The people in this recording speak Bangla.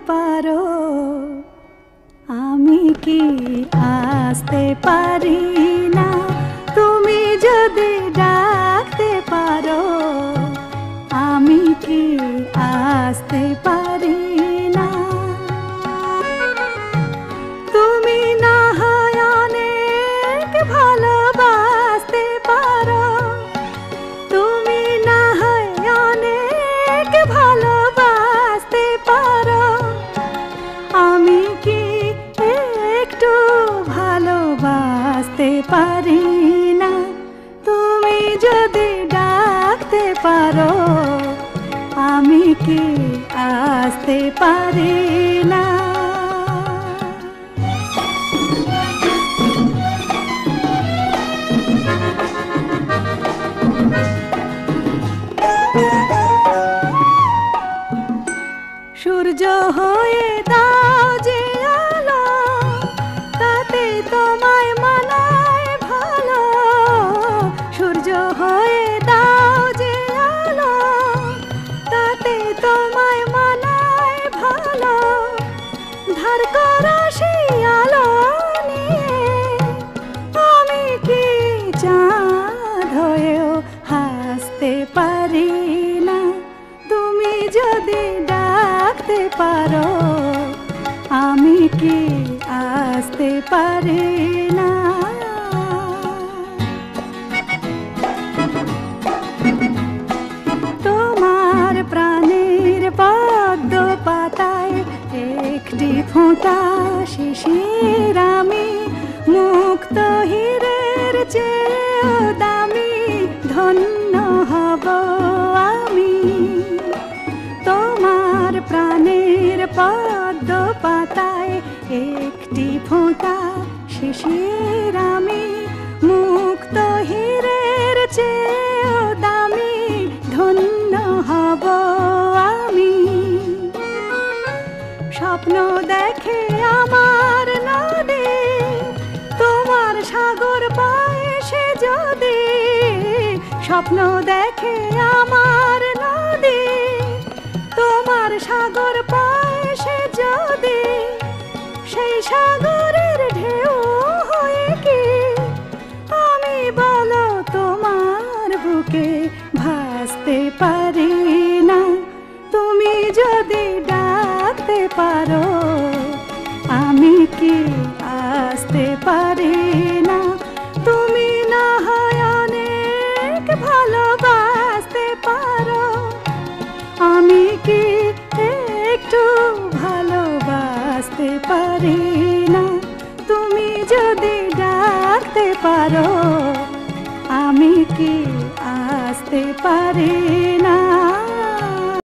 পারো, আমি কি আসতে পারি না? তুমি যদি ডাকতে পারো, আমি কি আসতে পারি না? তুমি না হয় অনেক ভালোবাসতে পারো, তুমি না হয় অনেক ভালোবাসতে পারো, আমি কি একটু ভালোবাসতে পারি না? তুমি যদি ডাকতে পারো, আমি কি আসতে পারি না? সূর্য হয়ে দাও যে আলো, তাতে তোমায় মানায় ভালো। সূর্য হয়ে দাও যে আলো, তাতে তোমায় মানায় ভালো। ধার করা সেই আলো নিয়ে আমি কি চাঁদ হয়েও হাসতে পারি না? তুমি যদি ডাকতে পারো, আমি কি আসতে পারি না? তোমার প্রাণের পদ্ম পাতায় একটি ফোঁটা শিশির আমি, মুক্ত হীরের চেয়েও দামি, ধন্য হব আমি। তোমার প্রাণের পদ্ম পাতায় একটি ফোঁটা শিশির আমি, মুক্ত হীরের চেয়েও দামি, ধন্য হব আমি। স্বপ্ন দেখে আমার নদী, তোমার সাগর পায়ে সে যদি। স্বপ্ন দেখে আমার নদী, তোমার সাগর পায়ে সে যদি। সেই সাগরের ঢেউ হয়ে কি আমি বলো তোমার বুকে ভাসতে পারি না? তুমি যদি ডাকতে পারো, আমি কি আসতে পারি না? তুমি না হয় অনেক ভালোবাসতে পারো, আমি কি একটু ভালোবাসতে পারি না? তুমি যদি ডাকতে পারো, আমি কি আসতে পারি না?